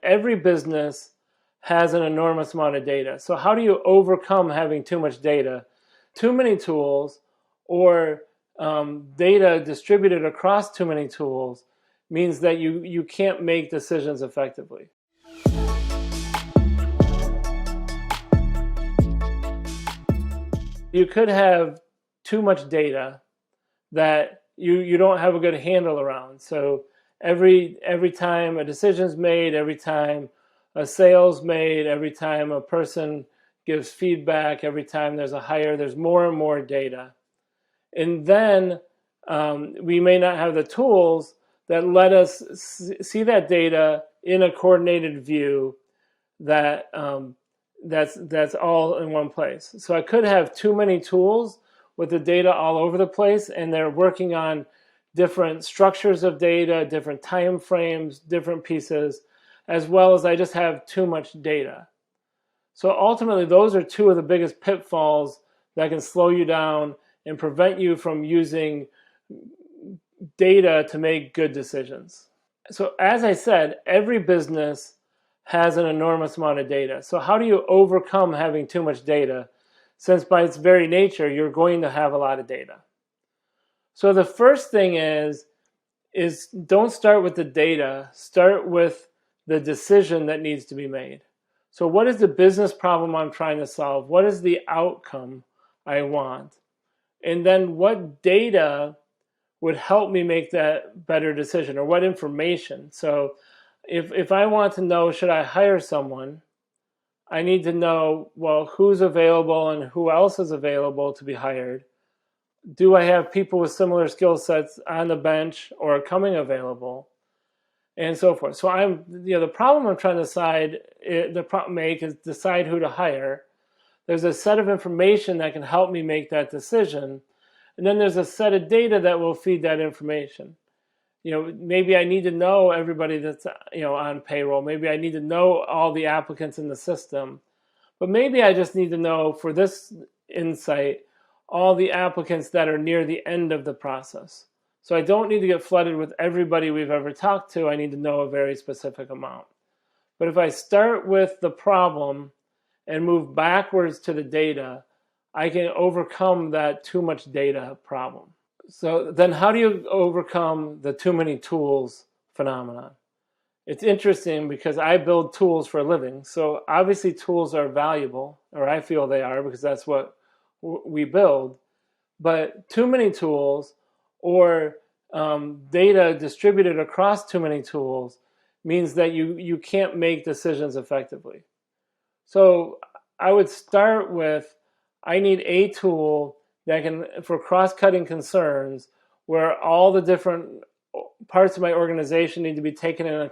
every business has an enormous amount of data. So how do you overcome having too much data, too many tools, or data distributed across too many tools means that you can't make decisions effectively. You could have too much data that you don't have a good handle around. So every time a decision's made, every time a sale's made, every time a person gives feedback, every time there's a hire, there's more and more data. And then we may not have the tools that let us see that data in a coordinated view that that's all in one place. So I could have too many tools with the data all over the place, and they're working on different structures of data, different time frames, different pieces, as well as I just have too much data. So ultimately, those are two of the biggest pitfalls that can slow you down and prevent you from using data to make good decisions. So as I said, every business has an enormous amount of data. So how do you overcome having too much data, since by its very nature, you're going to have a lot of data? So the first thing is don't start with the data, start with the decision that needs to be made. So what is the business problem I'm trying to solve? What is the outcome I want? And then what data would help me make that better decision, or what information? So if I want to know, should I hire someone, I need to know, well, who's available and who else is available to be hired. Do I have people with similar skill sets on the bench or coming available, and so forth? So the problem I'm trying to make is decide who to hire. There's a set of information that can help me make that decision, and then there's a set of data that will feed that information. Maybe I need to know everybody that's on payroll. Maybe I need to know all the applicants in the system, but maybe I just need to know, for this insight, all the applicants that are near the end of the process. So I don't need to get flooded with everybody we've ever talked to. I need to know a very specific amount. But if I start with the problem and move backwards to the data, I can overcome that too much data problem. So then how do you overcome the too many tools phenomenon? It's interesting because I build tools for a living. So obviously tools are valuable, or I feel they are, because that's what we build. But too many tools, or data distributed across too many tools, means that you can't make decisions effectively. So I would start with, I need a tool that can, for cross-cutting concerns, where all the different parts of my organization need to be taken into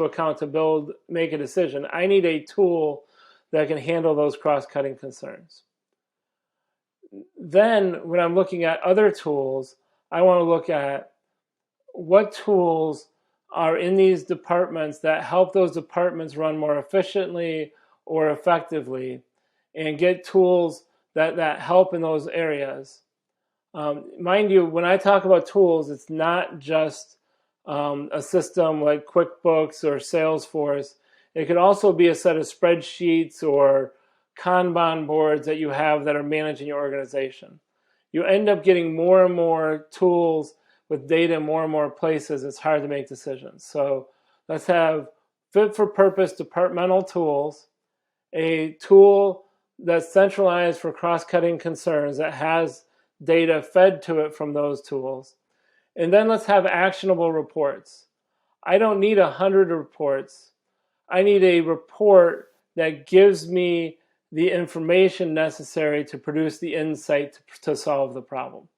account to make a decision. I need a tool that can handle those cross-cutting concerns. Then when I'm looking at other tools, I want to look at what tools are in these departments that help those departments run more efficiently or effectively, and get tools that help in those areas. Mind you, when I talk about tools, it's not just a system like QuickBooks or Salesforce. It could also be a set of spreadsheets or Kanban boards that you have that are managing your organization. You end up getting more and more tools with data in more and more places. It's hard to make decisions. So let's have fit-for-purpose departmental tools, a tool that's centralized for cross-cutting concerns that has data fed to it from those tools. And then let's have actionable reports. I don't need 100 reports. I need a report that gives me the information necessary to produce the insight to solve the problem,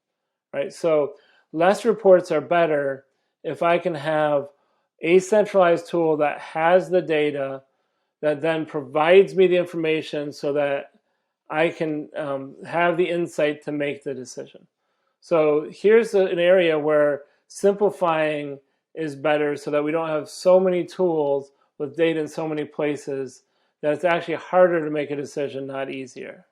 right? So less reports are better if I can have a centralized tool that has the data, that then provides me the information so that I can have the insight to make the decision. So here's an area where simplifying is better, so that we don't have so many tools with data in so many places that it's actually harder to make a decision, not easier.